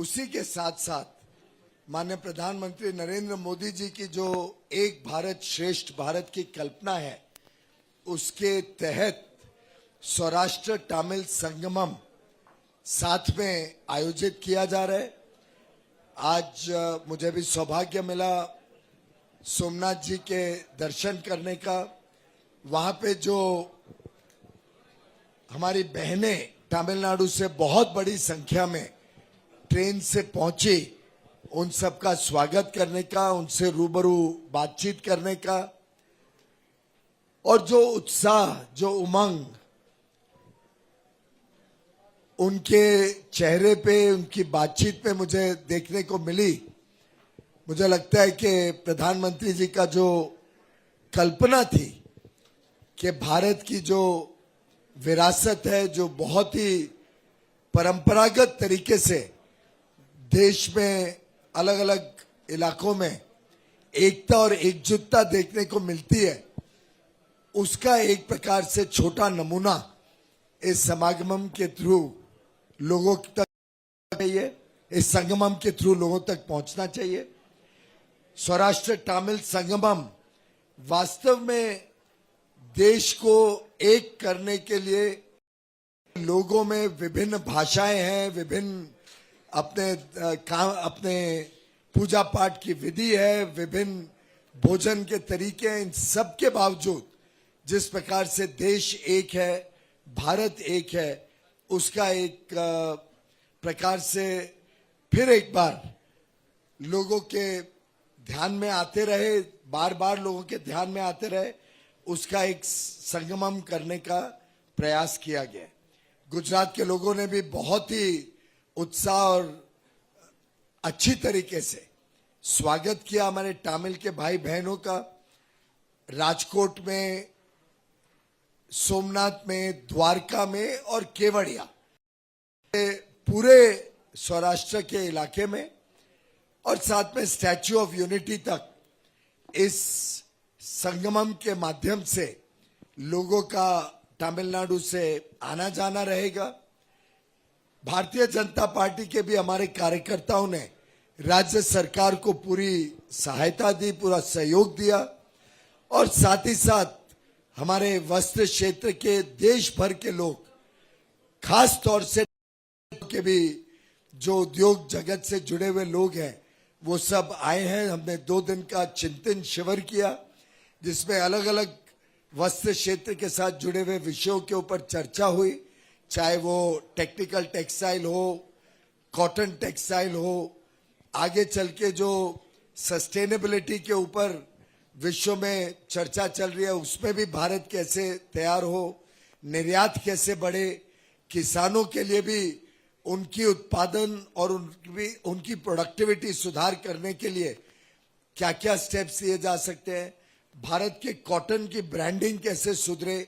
उसी के साथ साथ माननीय प्रधानमंत्री नरेंद्र मोदी जी की जो एक भारत श्रेष्ठ भारत की कल्पना है, उसके तहत सौराष्ट्र तमिल संगमम साथ में आयोजित किया जा रहा है। आज मुझे भी सौभाग्य मिला सोमनाथ जी के दर्शन करने का। वहां पे जो हमारी बहनें तमिलनाडु से बहुत बड़ी संख्या में ट्रेन से पहुंची, उन सबका स्वागत करने का, उनसे रूबरू बातचीत करने का, और जो उत्साह, जो उमंग उनके चेहरे पे, उनकी बातचीत में मुझे देखने को मिली, मुझे लगता है कि प्रधानमंत्री जी का जो कल्पना थी कि भारत की जो विरासत है, जो बहुत ही परंपरागत तरीके से देश में अलग अलग इलाकों में एकता और एकजुटता देखने को मिलती है, उसका एक प्रकार से छोटा नमूना इस समागम के थ्रू लोगों तक चाहिए, इस संगमम के थ्रू लोगों तक पहुंचना चाहिए। सौराष्ट्र तमिल संगमम वास्तव में देश को एक करने के लिए, लोगों में विभिन्न भाषाएं हैं, विभिन्न अपने पूजा पाठ की विधि है, विभिन्न भोजन के तरीके हैं, इन सब के बावजूद जिस प्रकार से देश एक है, भारत एक है, उसका एक प्रकार से फिर एक बार लोगों के ध्यान में आते रहे, बार बार लोगों के ध्यान में आते रहे, उसका एक संगमम करने का प्रयास किया गया। गुजरात के लोगों ने भी बहुत ही उत्साह और अच्छी तरीके से स्वागत किया हमारे तमिल के भाई बहनों का। राजकोट में, सोमनाथ में, द्वारका में और केवड़िया, पूरे सौराष्ट्र के इलाके में और साथ में स्टैच्यू ऑफ यूनिटी तक इस संगमम के माध्यम से लोगों का तमिलनाडु से आना जाना रहेगा। भारतीय जनता पार्टी के भी हमारे कार्यकर्ताओं ने राज्य सरकार को पूरी सहायता दी, पूरा सहयोग दिया, और साथ ही साथ हमारे वस्त्र क्षेत्र के देश भर के लोग, खास तौर से के भी जो उद्योग जगत से जुड़े हुए लोग हैं, वो सब आए हैं। हमने 2 दिन का चिंतन शिविर किया, जिसमें अलग अलग वस्त्र क्षेत्र के साथ जुड़े हुए विषयों के ऊपर चर्चा हुई, चाहे वो टेक्निकल टेक्सटाइल हो, कॉटन टेक्सटाइल हो, आगे चल के जो सस्टेनेबिलिटी के ऊपर विश्व में चर्चा चल रही है, उसमें भी भारत कैसे तैयार हो, निर्यात कैसे बढ़े, किसानों के लिए भी उनकी उत्पादन और उनकी प्रोडक्टिविटी सुधार करने के लिए क्या क्या स्टेप्स लिए जा सकते हैं, भारत के कॉटन की ब्रांडिंग कैसे सुधरे,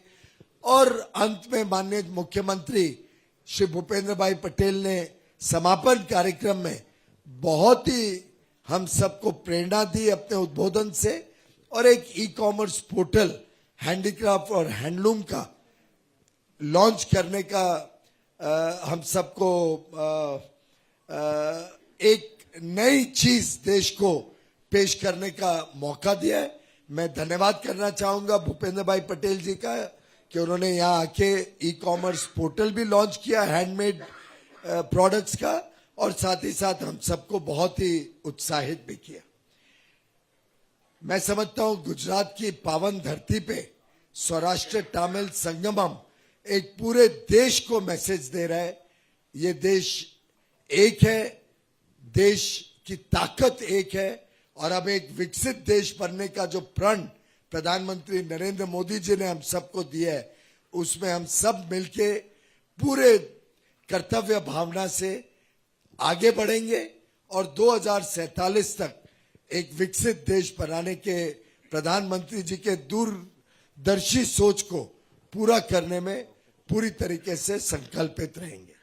और अंत में माननीय मुख्यमंत्री श्री भूपेंद्र भाई पटेल ने समापन कार्यक्रम में बहुत ही हम सबको प्रेरणा दी अपने उद्बोधन से, और एक ई-कॉमर्स पोर्टल हैंडीक्राफ्ट और हैंडलूम का लॉन्च करने का हम सबको एक नई चीज देश को पेश करने का मौका दिया है। मैं धन्यवाद करना चाहूंगा भूपेंद्र भाई पटेल जी का कि उन्होंने यहाँ आके ई-कॉमर्स पोर्टल भी लॉन्च किया हैंडमेड प्रोडक्ट्स का, और साथ ही साथ हम सबको बहुत ही उत्साहित भी किया। मैं समझता हूं गुजरात की पावन धरती पे सौराष्ट्र तमिल संगमम एक पूरे देश को मैसेज दे रहा है, ये देश एक है, देश की ताकत एक है, और अब एक विकसित देश बनने का जो प्रण प्रधानमंत्री नरेंद्र मोदी जी ने हम सबको दिया है, उसमें हम सब मिलके पूरे कर्तव्य भावना से आगे बढ़ेंगे और 2047 तक एक विकसित देश बनाने के प्रधानमंत्री जी के दूरदर्शी सोच को पूरा करने में पूरी तरीके से संकल्पित रहेंगे।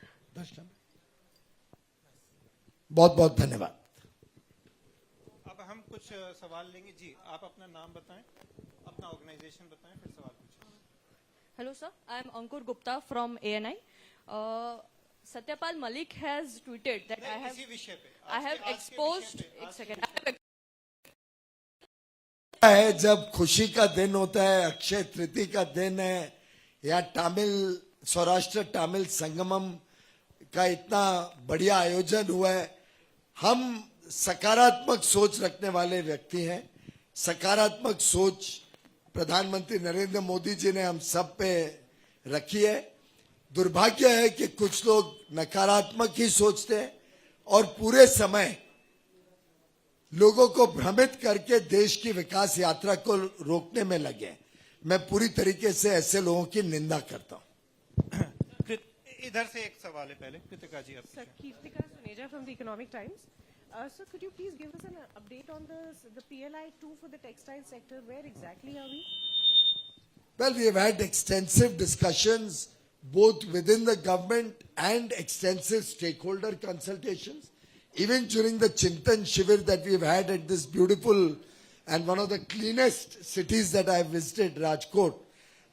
बहुत बहुत धन्यवाद। अब हम कुछ सवाल लेंगे। जी, आप अपना नाम बताएं, अपना ऑर्गेनाइजेशन बताएं, फिर सवाल पूछें। Hello sir, I am Ankur Gupta from ANI. Satyapal Malik has tweeted that इसी विषय पे I have exposed. एक second. है जब खुशी का दिन होता है, अक्षय तृतीया का दिन है, या तमिल सौराष्ट्र तमिल संगमम का इतना बढ़िया आयोजन हुआ है। हम सकारात्मक सोच रखने वाले व्यक्ति हैं। सकारात्मक सोच प्रधानमंत्री नरेंद्र मोदी जी ने हम सब पे रखी है। दुर्भाग्य है कि कुछ लोग नकारात्मक ही सोचते हैं और पूरे समय लोगों को भ्रमित करके देश की विकास यात्रा को रोकने में लगे। मैं पूरी तरीके से ऐसे लोगों की निंदा करता हूं। इधर से एक सवाल है पहले, कृतिका जी आप। Sir, Kirtika Suneja from the Economic Times. Sir, could you please give us an update on the PLI 2 for the textile sector? Where exactly are we? Well, we have had extensive discussions both within the government and extensive stakeholder consultations. Even during the Chintan Shivir that we've had at this beautiful and one of the cleanest cities that I have visited, Rajkot,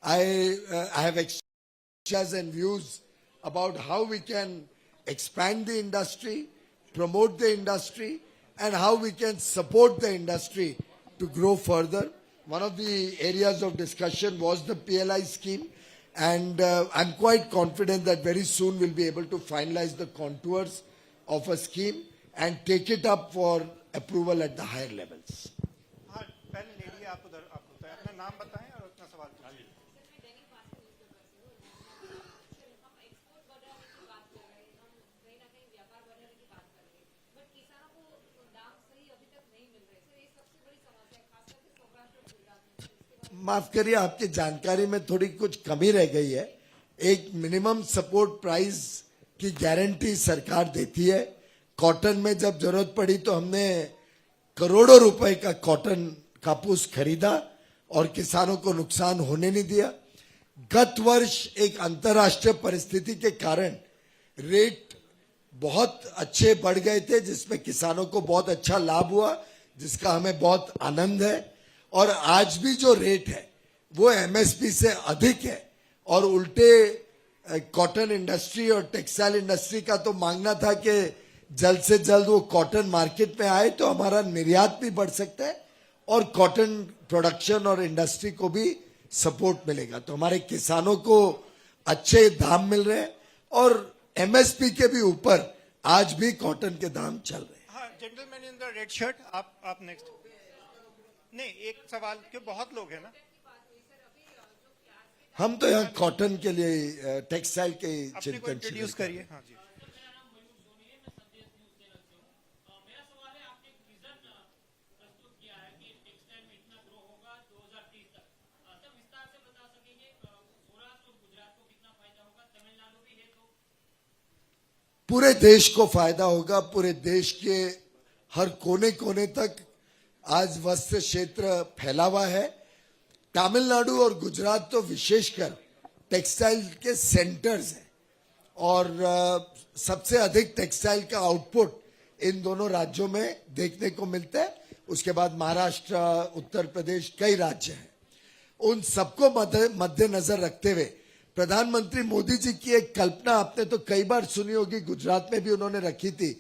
I have exchanged and views about how we can expand the industry, promote the industry, and how we can support the industry to grow further. One of the areas of discussion was the PLI scheme, and I'm quite confident that very soon we'll be able to finalize the contours of a scheme and take it up for approval at the higher levels. हाँ, पहले ladies आप उधर आप बताएं, अपना नाम बताएं और अपना सवाल पूछिए। माफ करिए, आपकी जानकारी में थोड़ी कुछ कमी रह गई है। एक मिनिमम सपोर्ट प्राइस की गारंटी सरकार देती है। कॉटन में जब जरूरत पड़ी तो हमने करोड़ों रुपए का कॉटन कापूस खरीदा और किसानों को नुकसान होने नहीं दिया। गत वर्ष एक अंतर्राष्ट्रीय परिस्थिति के कारण रेट बहुत अच्छे बढ़ गए थे, जिसमें किसानों को बहुत अच्छा लाभ हुआ, जिसका हमें बहुत आनंद है। और आज भी जो रेट है वो एमएसपी से अधिक है, और उल्टे कॉटन इंडस्ट्री और टेक्सटाइल इंडस्ट्री का तो मांगना था कि जल्द से जल्द वो कॉटन मार्केट में आए तो हमारा निर्यात भी बढ़ सकता है और कॉटन प्रोडक्शन और इंडस्ट्री को भी सपोर्ट मिलेगा। तो हमारे किसानों को अच्छे दाम मिल रहे हैं और एमएसपी के भी ऊपर आज भी कॉटन के दाम चल रहे हैं। हाँ, gentleman in the red shirt, आप नेक्स्ट। नहीं, एक सवाल, क्यों बहुत लोग हैं ना। हम तो यहाँ कॉटन के लिए टेक्सटाइल के अपने को चिंतन इंट्रोड्यूस करिए। हाँ जी। पूरे देश को फायदा होगा। पूरे देश के हर कोने कोने तक आज वस्त्र क्षेत्र फैला हुआ है। तमिलनाडु और गुजरात तो विशेषकर टेक्सटाइल के सेंटर्स हैं और सबसे अधिक टेक्सटाइल का आउटपुट इन दोनों राज्यों में देखने को मिलता है। उसके बाद महाराष्ट्र, उत्तर प्रदेश, कई राज्य हैं। उन सबको मद्देनजर रखते हुए प्रधानमंत्री मोदी जी की एक कल्पना आपने तो कई बार सुनी होगी, गुजरात में भी उन्होंने रखी थी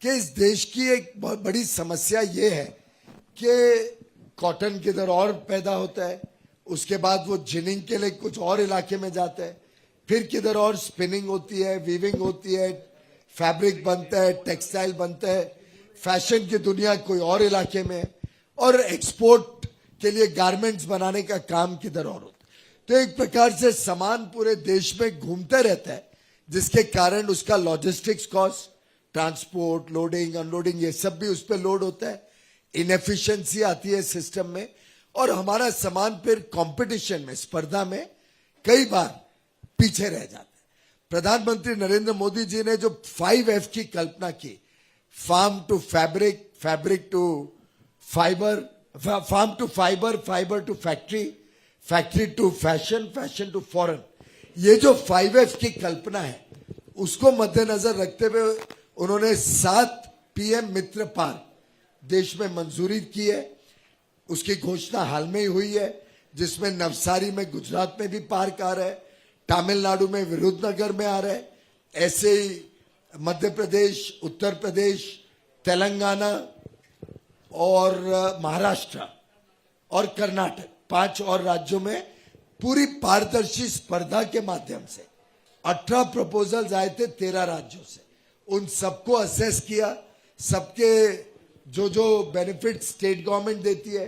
कि इस देश की एक बहुत बड़ी समस्या ये है कि कॉटन किधर और पैदा होता है, उसके बाद वो जिनिंग के लिए कुछ और इलाके में जाता है, फिर किधर और स्पिनिंग होती है, वीविंग होती है, फैब्रिक बनता है, टेक्सटाइल बनता है, फैशन की दुनिया कोई और इलाके में, और एक्सपोर्ट के लिए गारमेंट्स बनाने का काम किधर और होता है। तो एक प्रकार से सामान पूरे देश में घूमता रहता है, जिसके कारण उसका logistics cost, transport, loading, unloading, ये सब भी उस पर लोड होता है। इनएफिशिएंसी आती है सिस्टम में और हमारा सामान फिर कंपटीशन में, स्पर्धा में कई बार पीछे रह जाता है। प्रधानमंत्री नरेंद्र मोदी जी ने जो 5F की कल्पना की, farm to fabric, fabric to fibre, farm to fibre, fibre to factory, factory to fashion, fashion to foreign, ये जो 5F की कल्पना है उसको मद्देनजर रखते हुए उन्होंने 7 PM मित्र पार्क देश में मंजूरी की है। उसकी घोषणा हाल में ही हुई है, जिसमें नवसारी में गुजरात में भी पार्क आ रहा है, तमिलनाडु में विरुद्धनगर में आ रहा है, ऐसे ही मध्य प्रदेश, उत्तर प्रदेश, तेलंगाना और महाराष्ट्र और कर्नाटक 5 और राज्यों में पूरी पारदर्शी स्पर्धा के माध्यम से 18 प्रपोजल्स आए थे 13 राज्यों से। उन सबको असेस किया, सबके जो जो बेनिफिट स्टेट गवर्नमेंट देती है,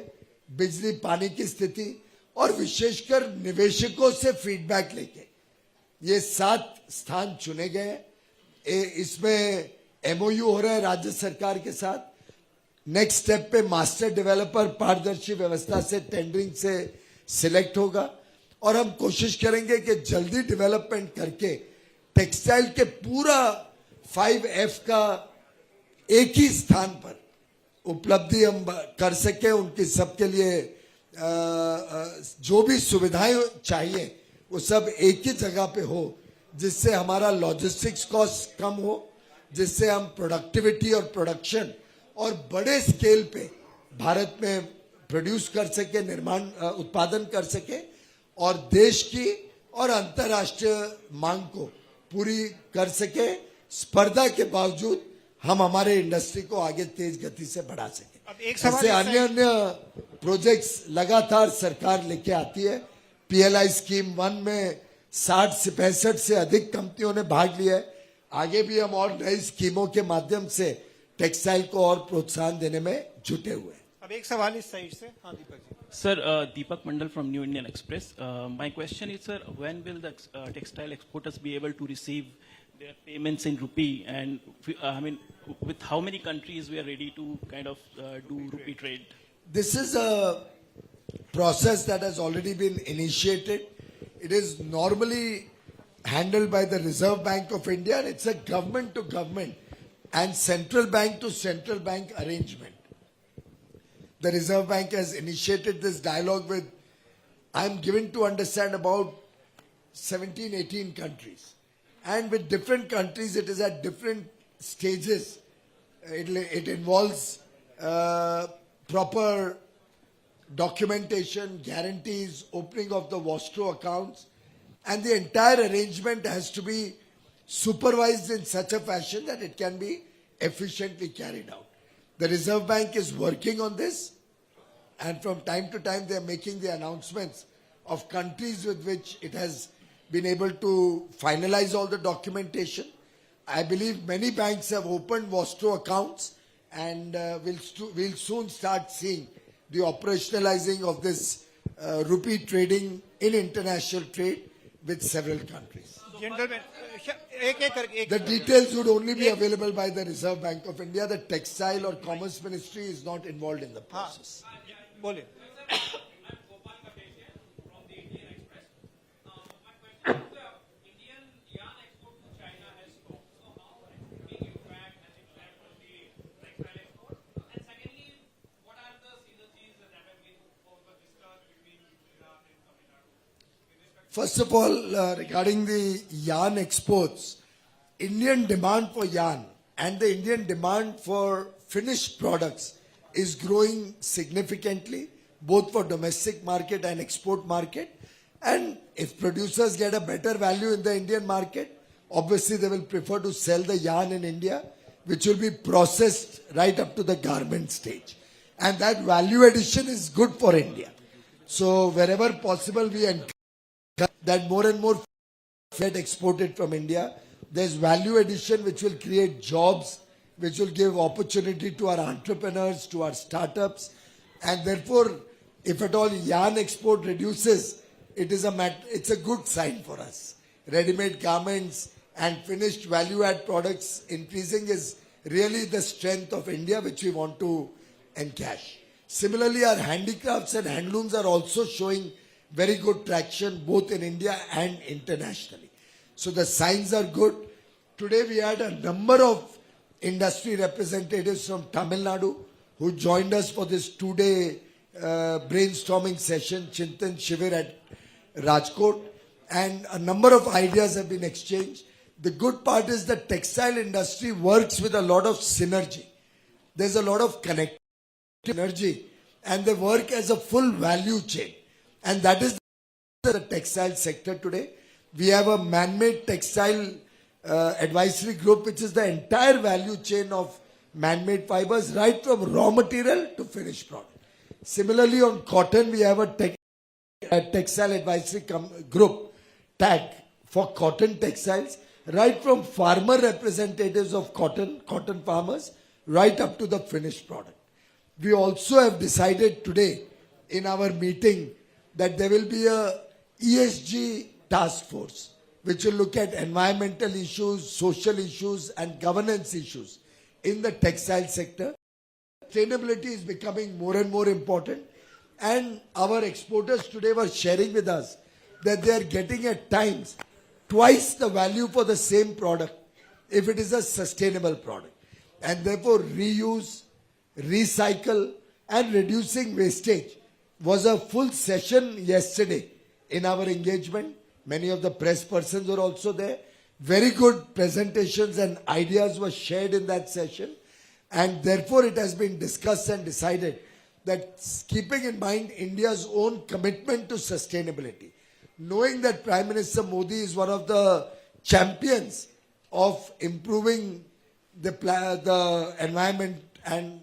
बिजली पानी की स्थिति और विशेषकर निवेशकों से फीडबैक लेके ये 7 स्थान चुने गए। इसमें एमओयू हो रहा है राज्य सरकार के साथ। नेक्स्ट स्टेप पे मास्टर डेवलपर पारदर्शी व्यवस्था से टेंडरिंग से सिलेक्ट होगा और हम कोशिश करेंगे कि जल्दी डेवलपमेंट करके टेक्सटाइल के पूरा 5F का एक ही स्थान पर उपलब्धि हम कर सके। उनकी सबके लिए जो भी सुविधाएं चाहिए वो सब एक ही जगह पे हो, जिससे हमारा लॉजिस्टिक्स कॉस्ट कम हो, जिससे हम प्रोडक्टिविटी और प्रोडक्शन और बड़े स्केल पे भारत में प्रोड्यूस कर सके, उत्पादन कर सके और देश की और अंतर्राष्ट्रीय मांग को पूरी कर सके। स्पर्धा के बावजूद हम हमारे इंडस्ट्री को आगे तेज गति से बढ़ा सके। अब एक सवाल ऐसे अन्य प्रोजेक्ट्स लगातार सरकार लेके आती है। पीएलआई स्कीम 1 में 60 से 65 से अधिक कंपनियों ने भाग लिया है। आगे भी हम और नई स्कीमों के माध्यम से टेक्सटाइल को और प्रोत्साहन देने में जुटे हुए हैं। अब एक सवाल इस साइड से। हाँ Deepak ji. Sir, Deepak Mandal from New Indian Express. My question is, sir, when will the textile exporters be able to receive their payments in rupee? And I mean, with how many countries we are ready to kind of do rupee trade? This is a process that has already been initiated. It is normally handled by the Reserve Bank of India, and it's a government to government and central bank to central bank arrangement. The Reserve Bank has initiated this dialogue with, I'm given to understand, about 17, 18 countries. And with different countries, it is at different stages. It involves proper documentation, guarantees, opening of the Vostro accounts, and the entire arrangement has to be supervised in such a fashion that it can be efficiently carried out. The Reserve Bank is working on this, and from time to time they are making the announcements of countries with which it has been able to finalize all the documentation. I believe many banks have opened Vostro accounts, and we'll soon start seeing the operationalizing of this rupee trading in international trade with several countries. Gentlemen, The details would only be available by the Reserve Bank of India. The Textile or Commerce Ministry is not involved in the process. बोले। First of all, regarding the yarn exports, Indian demand for yarn and the Indian demand for finished products is growing significantly, both for domestic market and export market. And if producers get a better value in the Indian market, obviously they will prefer to sell the yarn in India, which will be processed right up to the garment stage. And that value addition is good for India. So wherever possible, we encourage that more and more get exported from India. There's value addition which will create jobs, which will give opportunity to our entrepreneurs, to our startups. And therefore, if at all yarn export reduces, it's a good sign for us. Ready-made garments and finished value-add products increasing is really the strength of India, which we want to encash. Similarly, our handicrafts and handlooms are also showing very good traction both in India and internationally. So the signs are good. Today we had a number of industry representatives from Tamil Nadu who joined us for this 2-day brainstorming session, Chintan Shivir at Rajkot, and a number of ideas have been exchanged. The good part is the textile industry works with a lot of synergy. There's a lot of connectivity, synergy, and they work as a full value chain. And that is the textile sector today. We have a man-made textile advisory group, which is the entire value chain of man-made fibers, right from raw material to finished product. Similarly, on cotton, we have a textile advisory group, TAG, for cotton textiles, right from farmer representatives of cotton farmers, right up to the finished product. We also have decided today in our meeting that there will be a ESG task force which will look at environmental issues, social issues and governance issues in the textile sector. Sustainability is becoming more and more important, and our exporters today were sharing with us that they are getting at times twice the value for the same product if it is a sustainable product. And therefore reuse, recycle and reducing wastage was a full session yesterday in our engagement. Many of the press persons were also there. Very good presentations and ideas were shared in that session. And therefore it has been discussed and decided that, keeping in mind India's own commitment to sustainability, knowing that Prime Minister Modi is one of the champions of improving the environment and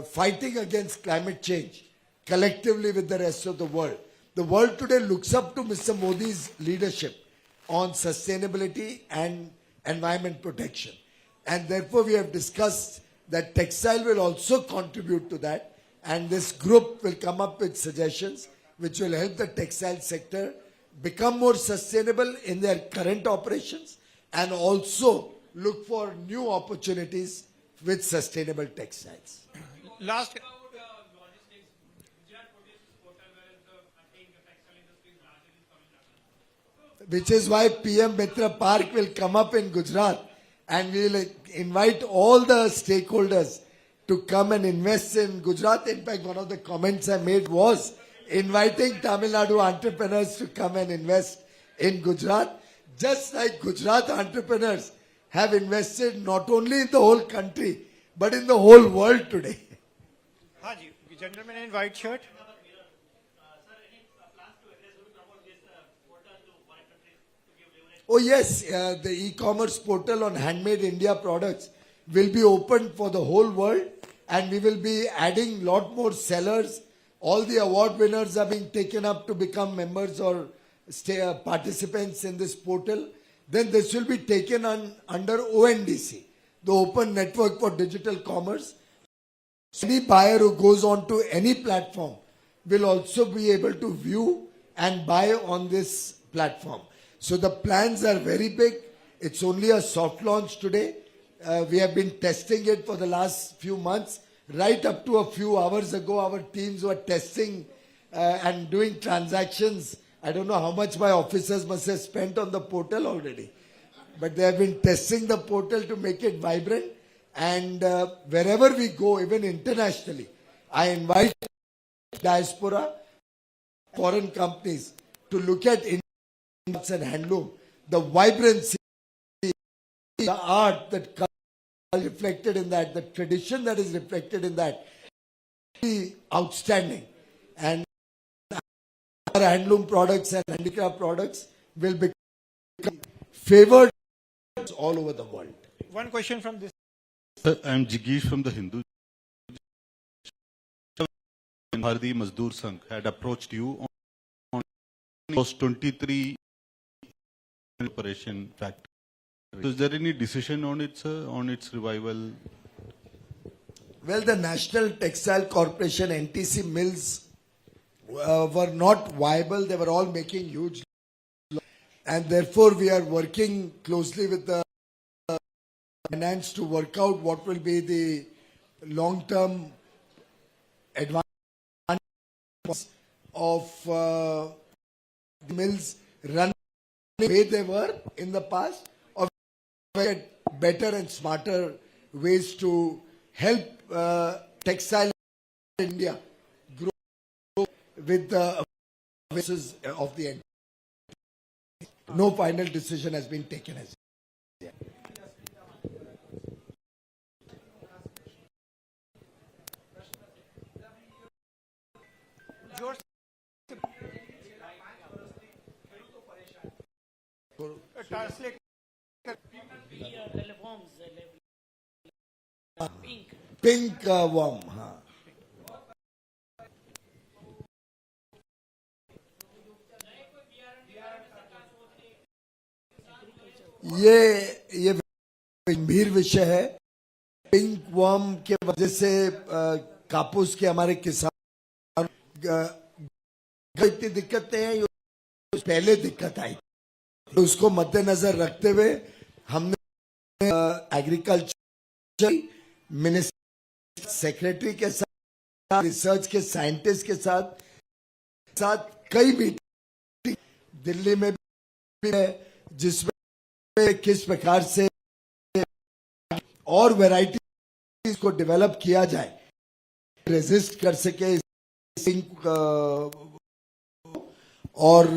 fighting against climate change collectively with the rest of the world. The world today looks up to Mr. Modi's leadership on sustainability and environment protection. And therefore we have discussed that textile will also contribute to that, and this group will come up with suggestions which will help the textile sector become more sustainable in their current operations and also look for new opportunities with sustainable textiles. Last. Which is why PM Mitra Park will come up in Gujarat, and we will invite all the stakeholders to come and invest in Gujarat. In fact, one of the comments I made was inviting Tamil Nadu entrepreneurs to come and invest in Gujarat, just like Gujarat entrepreneurs have invested not only in the whole country, but in the whole world today. Haji, gentleman in white shirt. Oh yes, the e-commerce portal on handmade India products will be open for the whole world, and we will be adding lot more sellers. All the award winners are being taken up to become members or participants in this portal. Then this will be taken under ONDC, the Open Network for Digital Commerce. Any buyer who goes on to any platform will also be able to view and buy on this platform. So the plans are very big. It's only a soft launch today. We have been testing it for the last few months. Right up to a few hours ago, our teams were testing and doing transactions. I don't know how much my officers must have spent on the portal already. But they have been testing the portal to make it vibrant. And wherever we go, even internationally, I invite diaspora, foreign companies to look at India and handloom, the vibrancy, the art that comes reflected in that, the tradition that is reflected in that, outstanding. And our handloom products and handicraft products will become favored all over the world. One question from this. Sir, I am Jigish from the Hindu. Bharati Mazdoor Sangh had approached you on those 23 operation factory. So is there any decision on it, sir, on its revival? Well, the National Textile Corporation NTC mills were not viable. They were all making huge losses. And therefore we are working closely with the finance to work out what will be the long-term advantage of mills running the way they were in the past, or get better and smarter ways to help textile in India grow with the basis of the end. No final decision has been taken as yet. Translate. Pink worm, हाँ. ये गंभीर विषय है. Pink worm के वजह से कापूस के हमारे किसान इतनी दिक्कत नहीं है, ये पहले दिक्कत आई. तो उसको मद्देनजर रखते हुए हमने एग्रीकल्चर मिनिस्टर सेक्रेटरी के साथ, रिसर्च के साइंटिस्ट के साथ कई मीटिंग दिल्ली में भी है, जिसमें किस प्रकार से और वैरायटी को डेवलप किया जाए, रेजिस्ट कर सके. और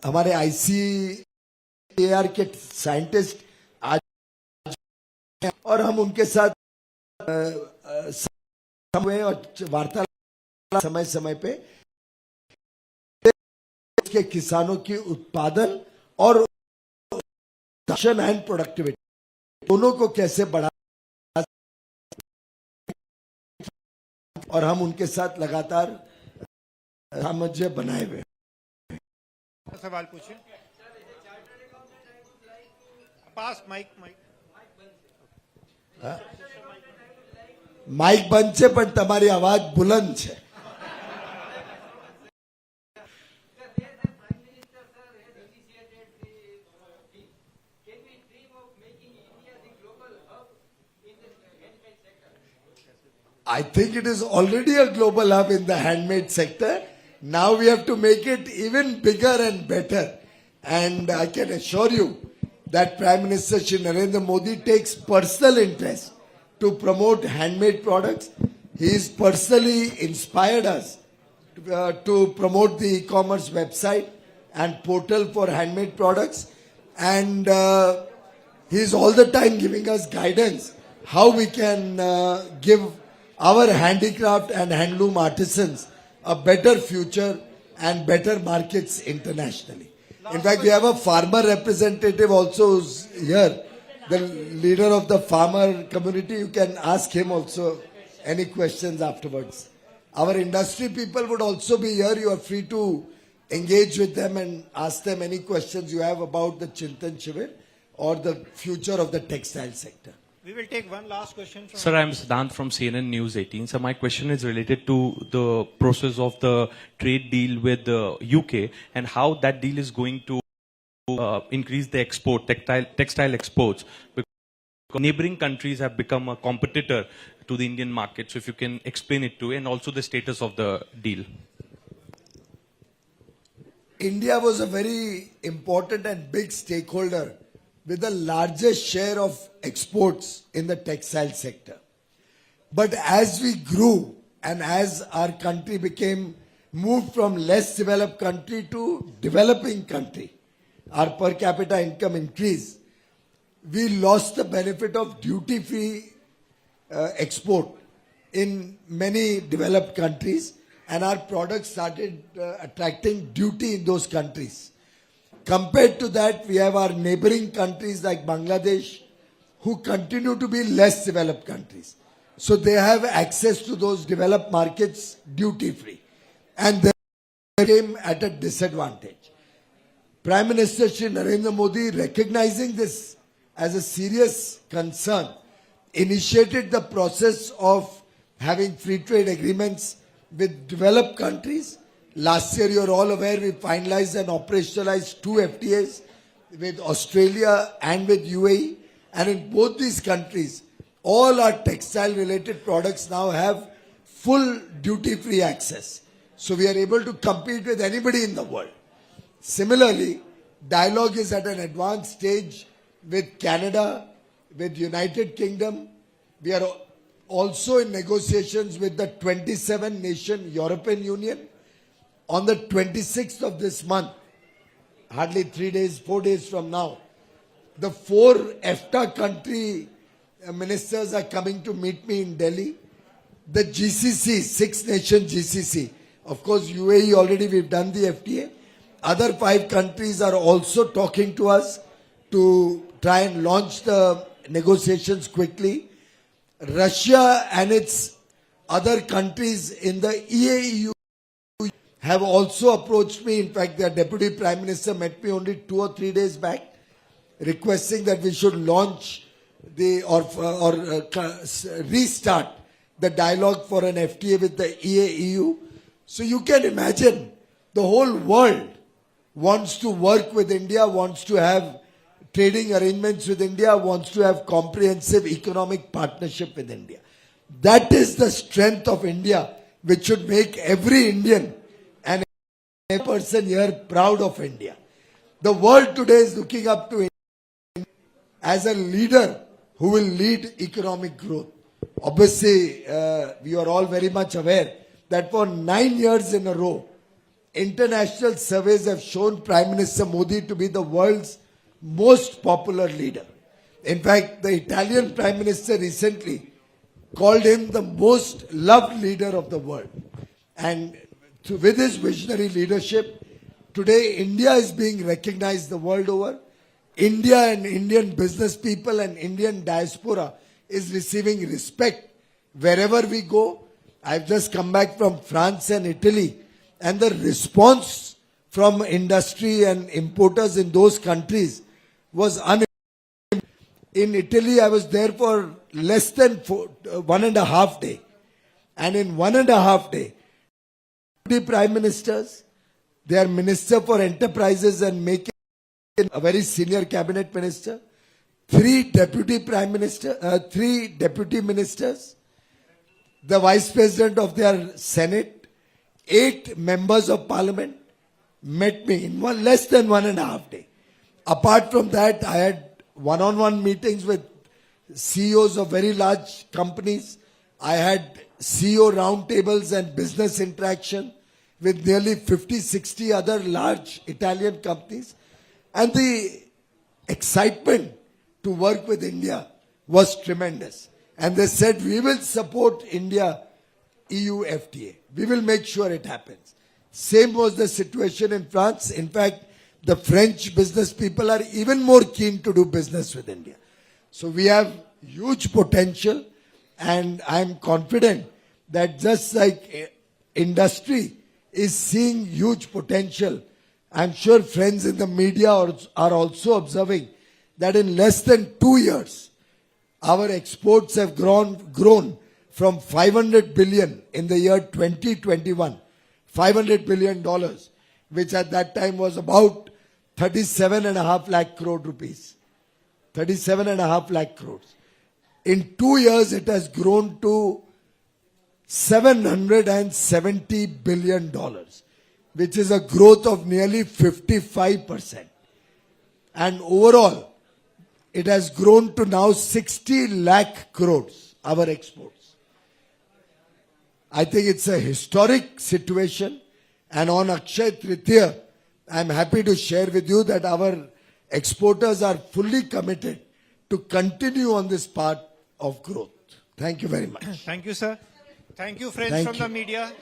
हमारे ICAR के साइंटिस्ट आज, और हम उनके साथ हुए और वार्तालाप समय समय पे के किसानों की उत्पादन और एंड प्रोडक्टिविटी दोनों को कैसे बढ़ा, और हम उनके साथ लगातार सामंजस्य बनाए हुए. सवाल पूछिए. पास माइक માઇક બંધ છે પણ તમારી અવાજ બુલંદ છે. I think it is already a global hub in the handmade sector. Now we have to make it even bigger and better. And I can assure you that Prime Minister Shri Narendra Modi takes personal interest to promote handmade products. He has personally inspired us to promote the e-commerce website and portal for handmade products. And he is all the time giving us guidance how we can give our handicraft and handloom artisans a better future and better markets internationally. In fact, we have a farmer representative also who's here, the leader of the farmer community. You can ask him also any questions afterwards. Our industry people would also be here. You are free to engage with them and ask them any questions you have about the Chintan Shivir or the future of the textile sector. We will take one last question from Sir, I'm Siddhant from CNN News 18. So my question is related to the process of the trade deal with the UK and how that deal is going to increase the textile exports. Because neighboring countries have become a competitor to the Indian market. So if you can explain it to, and also the status of the deal. India was a very important and big stakeholder with the largest share of exports in the textile sector. But as we grew and as our country moved from less developed country to developing country, our per capita income increased, we lost the benefit of duty-free export in many developed countries, and our products started attracting duty in those countries. Compared to that, we have our neighboring countries like Bangladesh, who continue to be less developed countries. So they have access to those developed markets duty-free. And they came at a disadvantage. Prime Minister Shri Narendra Modi, recognizing this as a serious concern, initiated the process of having free trade agreements with developed countries. Last year, you're all aware, we finalized and operationalized 2 FTAs with Australia and with UAE. And in both these countries, all our textile-related products now have full duty-free access. So we are able to compete with anybody in the world. Similarly, dialogue is at an advanced stage with Canada, with United Kingdom. We are also in negotiations with the 27-nation European Union. On the 26th of this month, hardly 4 days from now, the 4 EFTA country ministers are coming to meet me in Delhi. The GCC, 6-nation GCC, of course UAE already we've done the FTA. Other 5 countries are also talking to us to try and launch the negotiations quickly. Russia and its other countries in the EAEU have also approached me. In fact, their Deputy Prime Minister met me only 2 or 3 days back, requesting that we should launch restart the dialogue for an FTA with the EAEU. So you can imagine the whole world wants to work with India, wants to have trading arrangements with India, wants to have comprehensive economic partnership with India. That is the strength of India, which should make every Indian and every person here proud of India. The world today is looking up to India as a leader who will lead economic growth. Obviously, we are all very much aware that for 9 years in a row, international surveys have shown Prime Minister Modi to be the world's most popular leader. In fact, the Italian Prime Minister recently called him the most loved leader of the world. And with his visionary leadership, today India is being recognized the world over. India and Indian business people and Indian diaspora is receiving respect wherever we go. I've just come back from France and Italy, and the response from industry and importers in those countries was unbelievable. In Italy, I was there for less than 1.5 days. And in 1.5 days, the prime ministers, their minister for enterprises and making, a very senior cabinet minister, 3 deputy ministers, the vice president of their Senate, 8 members of parliament met me in less than 1.5 days. Apart from that, I had one-on-one meetings with CEOs of very large companies. I had CEO roundtables and business interaction with nearly 50-60 other large Italian companies. And the excitement to work with India was tremendous. And they said, we will support India-EU FTA. We will make sure it happens. Same was the situation in France. In fact, the French business people are even more keen to do business with India. So we have huge potential, and I'm confident that just like industry is seeing huge potential, I'm sure friends in the media are also observing that in less than 2 years, our exports have grown from $500 billion in the year 2021, $500 billion, which at that time was about 37.5 lakh crore rupees. 37.5 lakh crores. In 2 years, it has grown to $770 billion, which is a growth of nearly 55%. And overall, it has grown to now 60 lakh crores, our exports. I think it's a historic situation. And on Akshay Tritiya, I'm happy to share with you that our exporters are fully committed to continue on this path of growth. Thank you very much. Thank you, sir. Thank you, friends Thank from you. the media.